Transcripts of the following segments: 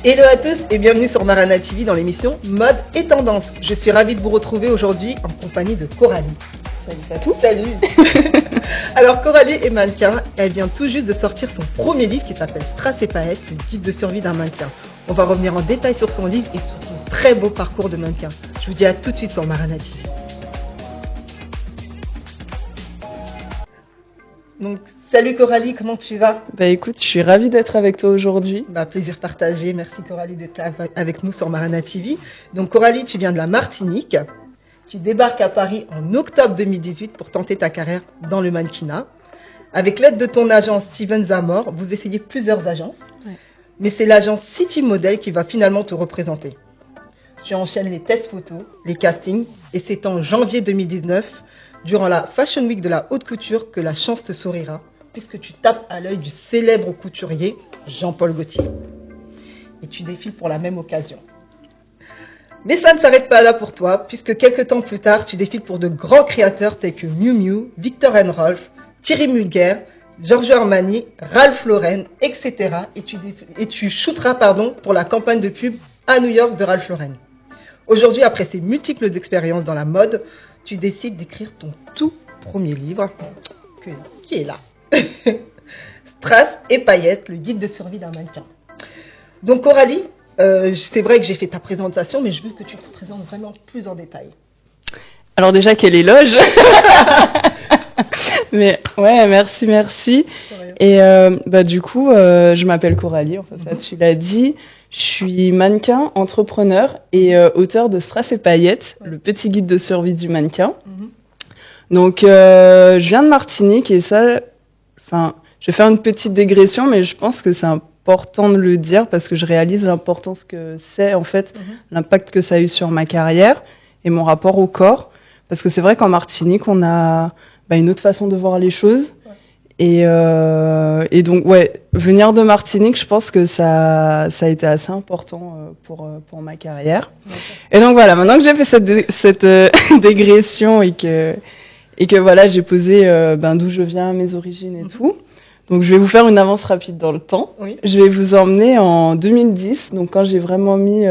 Hello à tous et bienvenue sur Marana TV dans l'émission Mode et Tendance. Je suis ravie de vous retrouver aujourd'hui en compagnie de Coralie. Salut Fatou. Salut. Alors Coralie est mannequin, elle vient tout juste de sortir son premier livre qui s'appelle Strass et paillettes, le guide de survie d'un mannequin. On va revenir en détail sur son livre et sur son très beau parcours de mannequin. Je vous dis à tout de suite sur Marana TV. Donc, salut Coralie, comment tu vas? Bah écoute, je suis ravie d'être avec toi aujourd'hui. Plaisir partagé, merci Coralie d'être avec nous sur Marana TV. Donc Coralie, tu viens de la Martinique, tu débarques à Paris en octobre 2018 pour tenter ta carrière dans le mannequinat. Avec l'aide de ton agent Steven Zamor, vous essayez plusieurs agences, mais c'est l'agence City Model qui va finalement te représenter. Tu enchaînes les tests photos, les castings, et c'est en janvier 2019, durant la Fashion Week de la haute couture, que la chance te sourira, puisque tu tapes à l'œil du célèbre couturier Jean-Paul Gaultier. Et tu défiles pour la même occasion. Mais ça ne s'arrête pas là pour toi, puisque quelques temps plus tard, tu défiles pour de grands créateurs tels que Miu Miu, Viktor & Rolf, Thierry Mugler, Giorgio Armani, Ralph Lauren, etc. Et tu shooteras pour la campagne de pub à New York de Ralph Lauren. Aujourd'hui, après ces multiples expériences dans la mode, tu décides d'écrire ton tout premier livre, qui est là. Strass et paillettes, le guide de survie d'un mannequin. Donc Coralie, c'est vrai que j'ai fait ta présentation, mais je veux que tu te présentes vraiment plus en détail. Alors déjà, quel éloge. Mais ouais, merci. Et du coup, je m'appelle Coralie, enfin ça tu l'as dit. Je suis mannequin, entrepreneur et auteur de Strass et paillettes, le petit guide de survie du mannequin. Donc je viens de Martinique et ça, je vais faire une petite dégression, mais je pense que c'est important de le dire parce que je réalise l'importance que c'est en fait, l'impact que ça a eu sur ma carrière et mon rapport au corps. Parce que c'est vrai qu'en Martinique, on a une autre façon de voir les choses. Et donc, venir de Martinique, je pense que ça a été assez important pour ma carrière. Et donc voilà, maintenant que j'ai fait cette dégression et que voilà, j'ai posé d'où je viens, mes origines et tout. Donc je vais vous faire une avance rapide dans le temps. Oui. Je vais vous emmener en 2010, donc quand j'ai vraiment mis...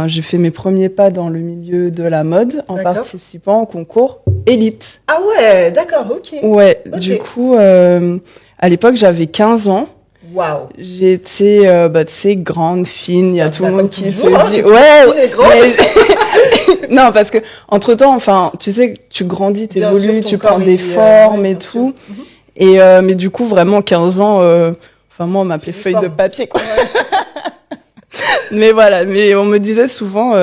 j'ai fait mes premiers pas dans le milieu de la mode en participant au concours Élite. Ah ouais, d'accord, ok. Ouais, okay. Du coup, à l'époque, j'avais 15 ans. Waouh. J'étais, tu sais, grande, fine, il y a tout le monde qui se dit... Non, parce que, entre-temps, tu sais, tu grandis, t'évolues, tu prends des formes et tout. Et, mais du coup, vraiment, 15 ans, moi, on m'appelait feuille de papier, quoi. Ouais. Mais voilà, mais on me disait souvent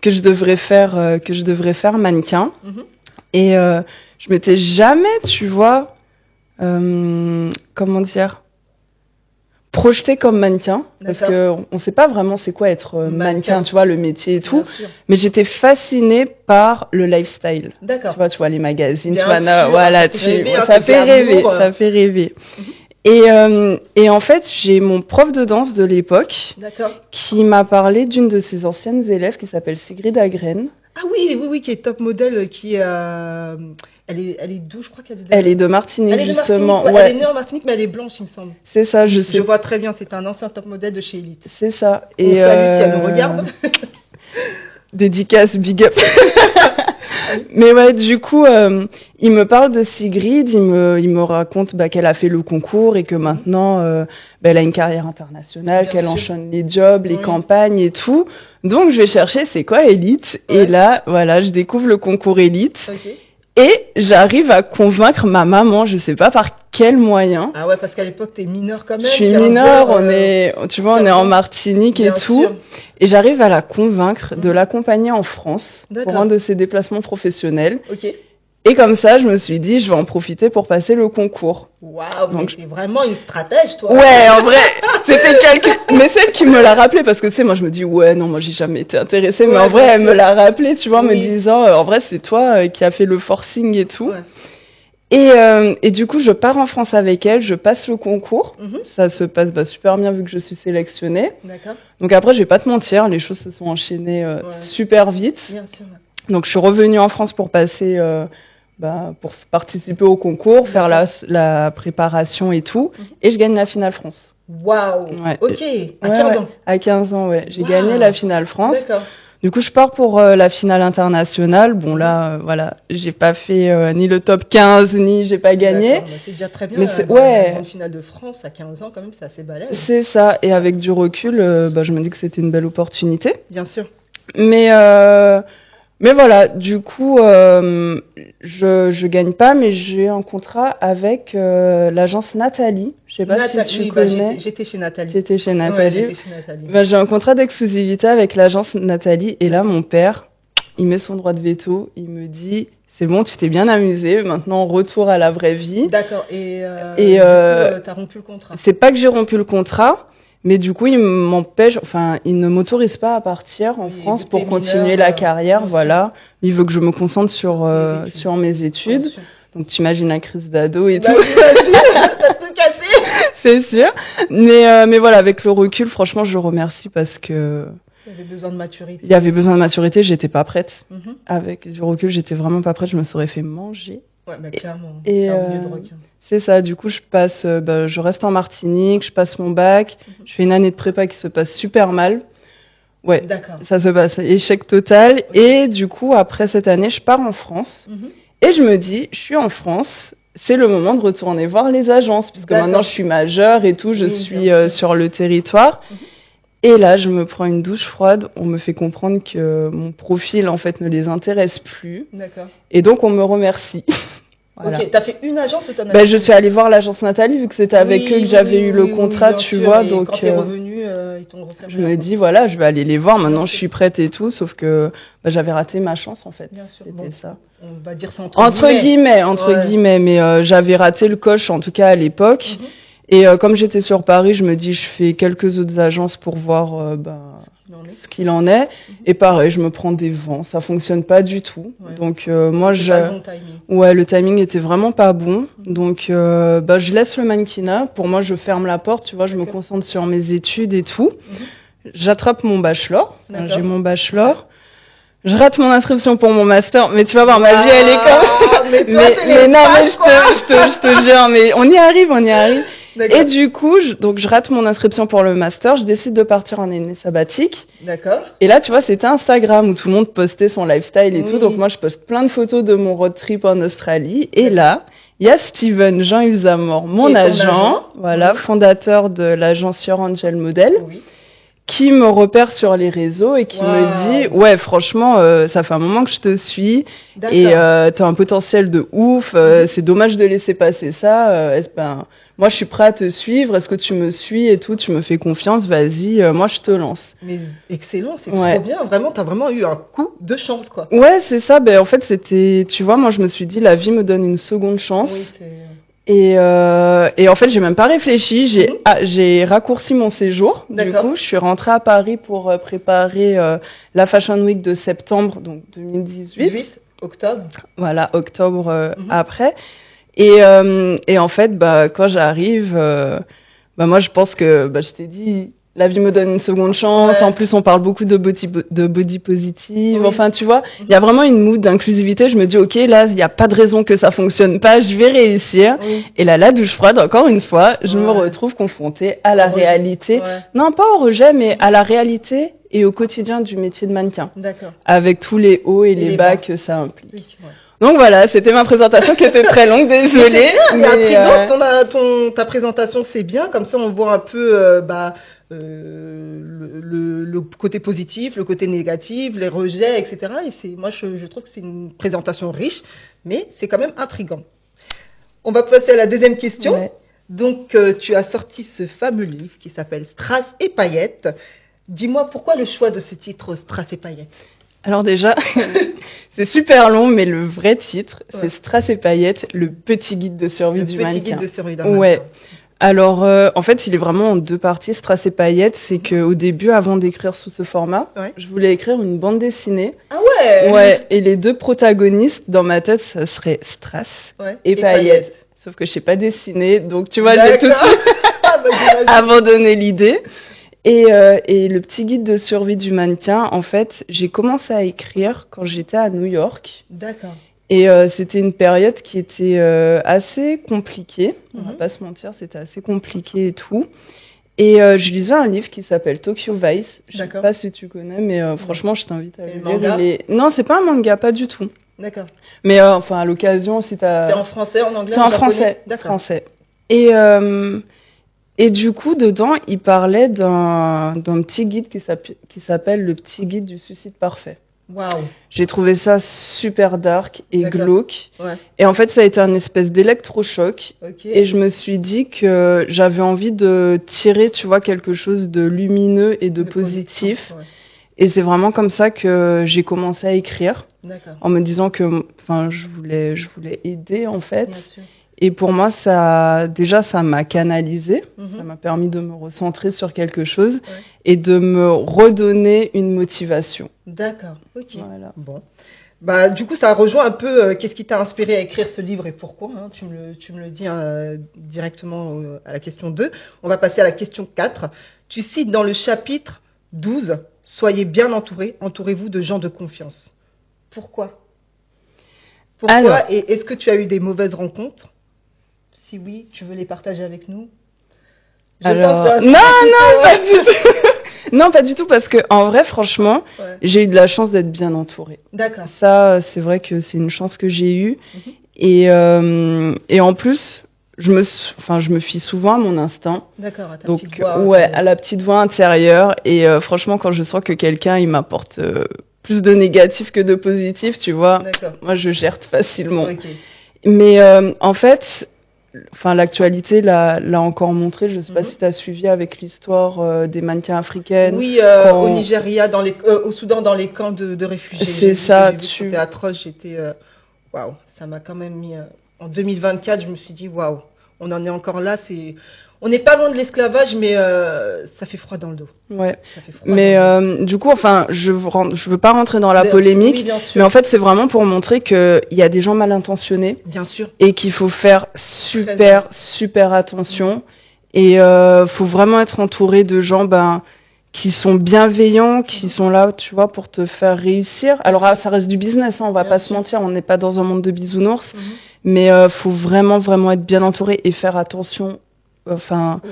que je devrais faire mannequin. Et je m'étais jamais, tu vois, projetée comme mannequin. Parce qu'on sait pas vraiment c'est quoi être mannequin, tu vois, le métier et tout. Mais j'étais fascinée par le lifestyle. D'accord. Tu vois les magazines, bien tu vois, sûr, voilà, ça fait rêver. Et en fait, j'ai mon prof de danse de l'époque qui m'a parlé d'une de ses anciennes élèves qui s'appelle Sigrid Agren. Ah oui, qui est top modèle, elle est d'où, je crois qu'elle est Elle est de Martinique, justement. Elle est née en Martinique, mais elle est blanche, il me semble. C'est ça, je sais. Je vois très bien, c'est un ancien top modèle de chez Elite. C'est ça. On salue si elle nous regarde. Dédicace, big up. Mais ouais, du coup, il me parle de Sigrid, il me raconte qu'elle a fait le concours et que maintenant, elle a une carrière internationale, bien qu'elle sûr. Enchaîne les jobs, les campagnes et tout. Donc, je vais chercher c'est quoi Élite. Et là, voilà, je découvre le concours Élite. Et j'arrive à convaincre ma maman, je sais pas par quel moyen. Ah ouais, parce qu'à l'époque, t'es mineure quand même. Je suis mineure, on est en Martinique et tout. Sûr. Et j'arrive à la convaincre de l'accompagner en France pour un de ses déplacements professionnels. Et comme ça, je me suis dit, je vais en profiter pour passer le concours. Waouh, donc t'es vraiment une stratège, toi. Ouais, en vrai, c'était mais celle qui me l'a rappelé, parce que tu sais, moi je me dis, moi j'ai jamais été intéressée, mais en vrai, elle me l'a rappelé, tu vois, en me disant, en vrai, c'est toi qui as fait le forcing et tout. Et du coup, je pars en France avec elle, je passe le concours. Ça se passe super bien vu que je suis sélectionnée. Donc après, je vais pas te mentir, les choses se sont enchaînées super vite. Bien sûr. Donc je suis revenue en France pour passer pour participer au concours, faire la préparation et tout. Et je gagne la finale France. Waouh. Ouais. Ok. À 15 ans. À 15 ans, ouais. J'ai gagné la finale France. D'accord. Du coup, je pars pour la finale internationale. Bon, là, voilà, j'ai pas fait ni le top 15, ni j'ai pas gagné. C'est déjà très bien. Mais la grande finale de France à 15 ans, quand même, c'est assez balèze. C'est ça. Et avec du recul, je me dis que c'était une belle opportunité. Bien sûr. Mais voilà, du coup, je gagne pas, mais j'ai un contrat avec l'agence Nathalie. Je sais pas si tu connais. J'étais chez Nathalie. J'étais chez Nathalie. Ouais, j'étais chez Nathalie. J'ai un contrat d'exclusivité avec l'agence Nathalie. Et là, mon père, il met son droit de veto. Il me dit, c'est bon, tu t'es bien amusé. Maintenant, retour à la vraie vie. D'accord. Et du coup, t'as rompu le contrat. C'est pas que j'ai rompu le contrat. Mais du coup, il ne m'autorise pas à partir en France pour continuer la carrière, voilà. Il veut que je me concentre sur mes études. Donc, t'imagines la crise d'ado et tout. T'as tout cassé. C'est sûr. Mais voilà, avec le recul, franchement, je remercie parce que... Il y avait besoin de maturité. Il y avait besoin de maturité, j'étais pas prête. Avec du recul, j'étais vraiment pas prête, je me serais fait manger. Ouais, bah clairement. Et, c'est un milieu de requin. C'est ça, du coup, je reste en Martinique, je passe mon bac, je fais une année de prépa qui se passe super mal. Ouais, ça se passe, échec total. Et du coup, après cette année, je pars en France. Et je me dis, je suis en France, c'est le moment de retourner voir les agences, puisque maintenant je suis majeure et tout, je suis sur le territoire. Et là, je me prends une douche froide, on me fait comprendre que mon profil, en fait, ne les intéresse plus. D'accord. Et donc, on me remercie. Voilà. Ok, t'as fait une agence ou t'en as je suis allée voir l'agence Nathalie, vu que c'était avec eux que j'avais eu le contrat, tu vois. Donc, quand t'es revenue, ils t'ont refermé. Je me dis, voilà, je vais aller les voir. Maintenant, je suis prête et tout, sauf que j'avais raté ma chance, en fait. Bien sûr. C'était ça. On va dire ça entre guillemets, mais j'avais raté le coche, en tout cas, à l'époque. Et comme j'étais sur Paris, je me dis, je fais quelques autres agences pour voir ce qu'il en est. Et pareil, je me prends des vents, ça fonctionne pas du tout. Donc moi, le timing était vraiment pas bon. Donc je laisse le mannequinat. Pour moi, je ferme la porte, tu vois, je me concentre sur mes études et tout. J'attrape mon bachelor. J'ai mon bachelor. Je rate mon inscription pour mon master, mais tu vas voir, ma vie, elle est comme... mais non, mais je te jure, mais on y arrive. Et du coup, je rate mon inscription pour le master, je décide de partir en année sabbatique. D'accord. Et là, tu vois, c'était Instagram où tout le monde postait son lifestyle et tout, donc moi, je poste plein de photos de mon road trip en Australie. Et là, il y a Steven Jean-Yves Zamor, mon agent, voilà, fondateur de l'agence Your Angel Model. Qui me repère sur les réseaux et qui me dit, ouais, franchement, ça fait un moment que je te suis et t'as un potentiel de ouf, c'est dommage de laisser passer ça. Moi, je suis prêt à te suivre, est-ce que tu me suis et tout, tu me fais confiance, vas-y, moi, je te lance. Mais excellent, c'est trop bien, vraiment, t'as vraiment eu un coup de chance, quoi. Ouais, c'est ça, en fait, c'était, tu vois, moi, je me suis dit, la vie me donne une seconde chance. Oui, c'est... Et en fait, j'ai même pas réfléchi. J'ai raccourci mon séjour. Du coup, je suis rentrée à Paris pour préparer la Fashion Week de septembre, donc 2018. Octobre. Voilà, octobre après. Et en fait, quand j'arrive, moi, je pense que, je t'ai dit, la vie me donne une seconde chance. En plus, on parle beaucoup de body positive. Enfin, tu vois, il y a vraiment une mood d'inclusivité. Je me dis, ok, là, il n'y a pas de raison que ça fonctionne pas. Je vais réussir. Et là, la douche froide, encore une fois, je me retrouve confrontée à la réalité. Non, pas au rejet, mais à la réalité et au quotidien du métier de mannequin. D'accord. Avec tous les hauts et les bas que ça implique. Donc voilà, c'était ma présentation qui était très longue, désolée. Ta présentation, c'est bien. Comme ça, on voit un peu le côté positif, le côté négatif, les rejets, etc. Et moi, je trouve que c'est une présentation riche, mais c'est quand même intriguant. On va passer à la deuxième question. Donc, tu as sorti ce fameux livre qui s'appelle Strass et paillettes. Dis-moi, pourquoi le choix de ce titre, Strass et paillettes? Alors déjà, c'est super long, mais le vrai titre, c'est Strass et paillettes, le petit guide de survie du mannequin. Le petit guide de survie d'un mannequin. Ouais. Alors, en fait, il est vraiment en deux parties, Strass et paillettes. C'est qu'au début, avant d'écrire sous ce format, je voulais écrire une bande dessinée. Ah ouais? Ouais, et les deux protagonistes, dans ma tête, ça serait Strass et paillettes. Sauf que je sais pas dessiner, donc tu vois, j'ai tout de suite abandonné l'idée. Et le petit guide de survie du mannequin, en fait, j'ai commencé à écrire quand j'étais à New York. D'accord. Et c'était une période qui était assez compliquée. On va pas se mentir, c'était assez compliqué et tout. Et je lisais un livre qui s'appelle Tokyo Vice. Je sais pas si tu connais, mais franchement, je t'invite à le lire. Non, c'est pas un manga, pas du tout. D'accord. Mais enfin, à l'occasion, si t'as... C'est en français, en anglais, c'est en français. Français. Et du coup, dedans, il parlait d'un petit guide qui s'appelle le petit guide du suicide parfait. Waouh. J'ai trouvé ça super dark et glauque. Ouais. Et en fait, ça a été un espèce d'électrochoc. Et je me suis dit que j'avais envie de tirer, tu vois, quelque chose de lumineux et de positif. Ouais. Et c'est vraiment comme ça que j'ai commencé à écrire. En me disant que, enfin, je voulais aider, en fait. Bien sûr. Et pour moi, ça m'a canalisé. Ça m'a permis de me recentrer sur quelque chose et de me redonner une motivation. D'accord, ok. Voilà. Bon. Bah, du coup, ça rejoint un peu qu'est-ce qui t'a inspiré à écrire ce livre et pourquoi. Hein, tu me le dis directement à la question 2. On va passer à la question 4. Tu cites dans le chapitre 12, « Soyez bien entourés, entourez-vous de gens de confiance ». Pourquoi ? Pourquoi ? Et est-ce que tu as eu des mauvaises rencontres ? Si oui, tu veux les partager avec nous ? Non, pas du tout. Non, pas du tout, parce que en vrai, franchement, j'ai eu de la chance d'être bien entourée. D'accord. Ça, c'est vrai que c'est une chance que j'ai eue. Et en plus, je me fie souvent à mon instinct. D'accord, à ta petite voix. Ouais, à la petite voix intérieure. Et franchement, quand je sens que quelqu'un, il m'apporte plus de négatif que de positif, tu vois, moi, je gère facilement. Okay. Mais en fait... Enfin, l'actualité l'a encore montré. Je ne sais pas si tu as suivi avec l'histoire des mannequins africaines. Oui, au Nigeria, au Soudan, dans les camps de réfugiés. C'est ça. C'était atroce. Waouh, ça m'a quand même mis. En 2024, je me suis dit waouh, on en est encore là. On n'est pas loin de l'esclavage, mais ça fait froid dans le dos. Ouais. Mais du coup, enfin, je veux pas rentrer dans la polémique, oui, bien sûr. Mais en fait, c'est vraiment pour montrer qu'il y a des gens mal intentionnés. Bien sûr. Et qu'il faut faire super attention. Et faut vraiment être entouré de gens, qui sont bienveillants, qui sont là, tu vois, pour te faire réussir. Alors, ça reste du business, hein, on va pas se mentir, on n'est pas dans un monde de bisounours. Mais faut vraiment être bien entouré et faire attention. Enfin,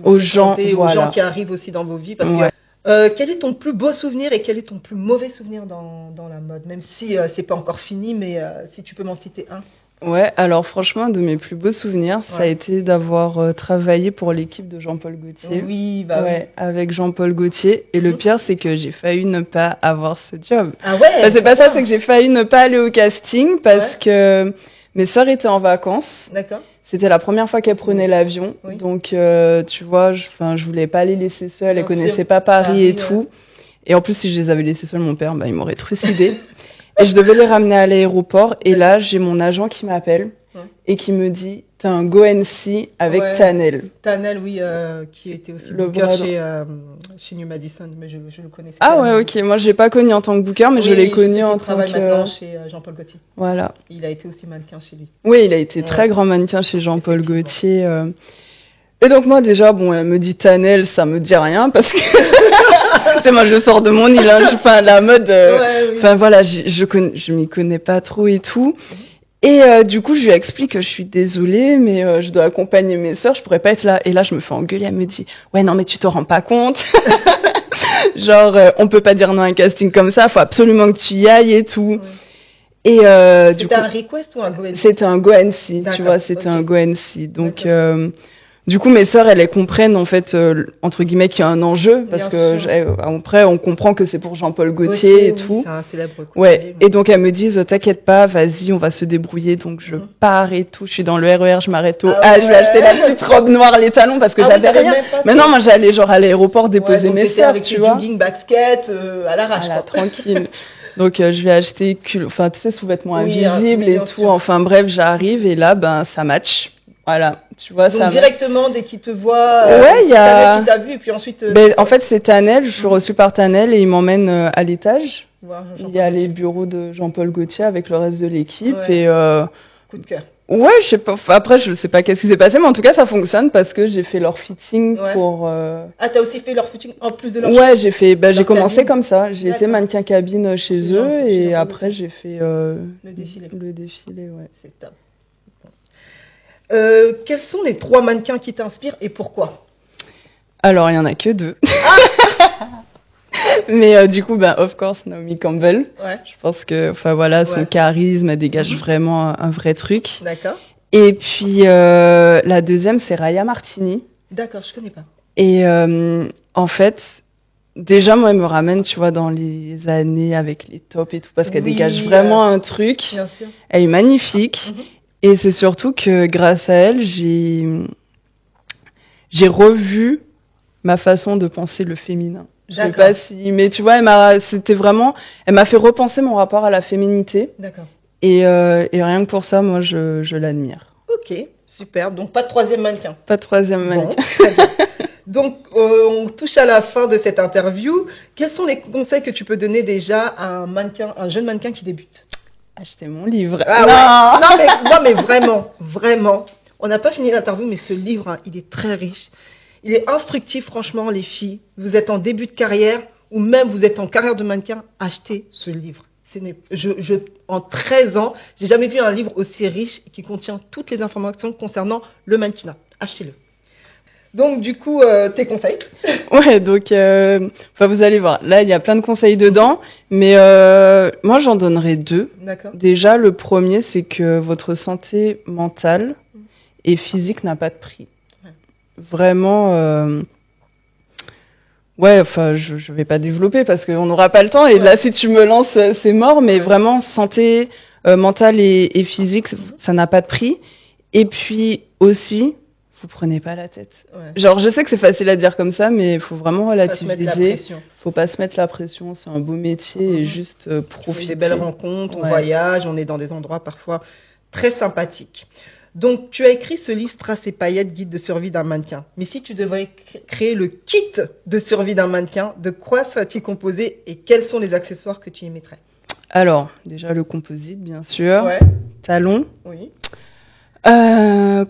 aux gens qui arrivent aussi dans vos vies. Parce que, quel est ton plus beau souvenir et quel est ton plus mauvais souvenir dans la mode ? Même si c'est pas encore fini, mais si tu peux m'en citer un. Ouais, alors franchement, de mes plus beaux souvenirs, ça a été d'avoir travaillé pour l'équipe de Jean-Paul Gaultier. Oui, avec Jean-Paul Gaultier. Et le pire, c'est que j'ai failli ne pas avoir ce job. Ah ouais. C'est pas ça, c'est que j'ai failli ne pas aller au casting parce que mes sœurs étaient en vacances. D'accord. C'était la première fois qu'elle prenait l'avion, donc tu vois, je voulais pas les laisser seules, elles connaissaient pas Paris et tout. Et en plus, si je les avais laissées seules, mon père, il m'aurait trucidé. Et je devais les ramener à l'aéroport. Et là, j'ai mon agent qui m'appelle et qui me dit, t'as un go NC avec Tanel. Tanel, oui, qui était aussi booker chez New Madison, mais je le connaissais. Ah ouais, ok. Moi, j'ai pas connu en tant que booker, mais je l'ai connu en tant que... Il travaille maintenant chez Jean-Paul Gaultier. Voilà. Il a été aussi mannequin chez lui. Oui, il a été très grand mannequin chez Jean-Paul Gaultier. Et donc moi, déjà, elle me dit Tanel, ça me dit rien, parce que... tu sais, moi, je sors de mon île, la mode... Enfin, voilà, je m'y connais pas trop et tout. Et du coup, je lui explique que je suis désolée, mais je dois accompagner mes sœurs, je pourrais pas être là. Et là, je me fais engueuler, elle me dit « Ouais, non, mais tu te rends pas compte. Genre, on peut pas dire non à un casting comme ça, faut absolument que tu y ailles et tout. » Et c'était un request ou un go NC ? C'était un go NC, tu vois, c'était un go NC. Donc, du coup, mes sœurs, elles comprennent, en fait, entre guillemets, qu'il y a un enjeu, parce après, on comprend que c'est pour Jean-Paul Gaultier et tout. C'est un célèbre couturier. Et donc, elles me disent, t'inquiète pas, vas-y, on va se débrouiller. Donc, je pars et tout, je suis dans le RER, je m'arrête au je vais acheter la petite robe noire, les talons, parce que j'avais rien. Mais non, moi, j'allais genre à l'aéroport déposer mes sœurs, tu vois. Avec jogging, basket, à l'arrache, quoi. Tranquille. Donc, je vais acheter, tu sais, sous-vêtements invisibles et tout. Enfin, bref, j'arrive et là, ça match. Voilà, tu vois. Donc directement, dès qu'il te voit, il y a... Tanel qui t'a vu, et puis ensuite... en fait, c'est Tanel, je suis reçue par Tanel et il m'emmène à l'étage. Il y a les bureaux de Jean-Paul Gaultier avec le reste de l'équipe et... Coup de cœur. Ouais, je sais pas. Enfin, après, je sais pas qu'est-ce qui s'est passé, mais en tout cas, ça fonctionne parce que j'ai fait leur fitting Ouais. pour. Ah, t'as aussi fait leur footing en plus de leur Ouais, j'ai fait. Bah, j'ai leur commencé cabine. comme ça. J'ai été D'accord. mannequin cabine chez Chez eux Jean- chez et Jean après, Paul j'ai fait le défilé. le défilé. Ouais. C'est top. Quels sont les 3 mannequins qui t'inspirent et pourquoi? Alors, il y en a que 2. Mais du coup, bah, of course, Naomi Campbell. Ouais, Je pense que, enfin voilà, son Ouais. charisme, elle dégage Mhm. vraiment un vrai truc. d'accord. Et puis la deuxième, c'est Raya Martini. D'accord, je connais pas. Et en fait, déjà, moi, elle me ramène, tu vois, dans les années avec les tops et tout, parce qu'elle Oui, dégage vraiment un truc. Bien sûr. Elle est magnifique. Mhm. Et c'est surtout que grâce à elle, j'ai revu ma façon de penser le féminin. Je sais D'accord. pas si, mais tu vois, elle m'a fait repenser mon rapport à la féminité. D'accord. Et rien que pour ça, moi, je l'admire. Ok, super. Donc pas de 3e mannequin. Pas de troisième Bon, mannequin. très bien. Donc on touche à la fin de cette interview. Quels sont les conseils que tu peux donner déjà à un jeune mannequin qui débute? Achetez mon livre. Ah ouais. Non mais vraiment, vraiment. On n'a pas fini l'interview, mais ce livre, hein, il est très riche. Il est instructif, franchement, les filles. Vous êtes en début de carrière ou même vous êtes en carrière de mannequin, achetez ce livre. En 13 ans, j'ai jamais vu un livre aussi riche qui contient toutes les informations concernant le mannequinat. Achetez-le. Donc, du coup, tes conseils? Ouais, donc, enfin, vous allez voir. Là, il y a plein de conseils dedans, mais moi, j'en donnerai 2. D'accord. Déjà, le premier, c'est que votre santé mentale et physique n'a pas de prix. Ouais. Vraiment, ouais, enfin, je vais pas développer parce qu'on n'aura pas le temps. Et Ouais. là, si tu me lances, c'est mort. Mais Ouais. vraiment, santé mentale et physique, ça n'a pas de prix. Et puis aussi, vous prenez pas la tête. Ouais. Genre, je sais que c'est facile à dire comme ça, mais il faut vraiment Pas se mettre la relativiser. pression. Faut pas se mettre la pression. C'est un beau métier et juste On fait profiter. des belles rencontres, on Ouais. voyage, on est dans des endroits parfois très sympathiques. Donc, tu as écrit ce livre Strass et paillettes, guide de survie d'un mannequin. Mais si tu devrais créer le kit de survie d'un mannequin, de quoi serait-il composé et quels sont les accessoires que tu y mettrais? Alors, déjà le composite, bien sûr. Ouais, Talon. oui,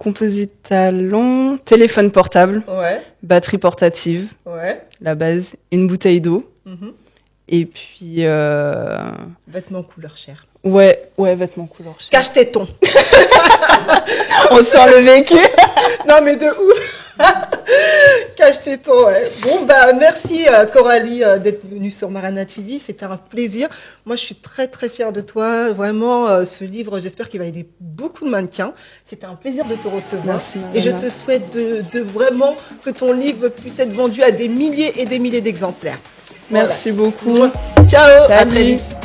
Composite talon. Téléphone portable. ouais, Batterie portative. ouais. La base. Une bouteille d'eau. Mhm. Et puis, Vêtements couleur chair. ouais, vêtements couleur chair. Cache-téton. On sent le vécu. Non, mais de ouf. Cache-téton, ouais. Bon, bah, merci Coralie d'être venue sur Marana TV. C'était un plaisir. Moi, je suis très, très fière de toi. Vraiment, ce livre, j'espère qu'il va aider beaucoup de mannequins. C'était un plaisir de te recevoir. Merci, Et je Marana. te souhaite de vraiment que ton livre puisse être vendu à des milliers et des milliers d'exemplaires. Merci beaucoup. Voilà. Ciao, à très Salut. vite.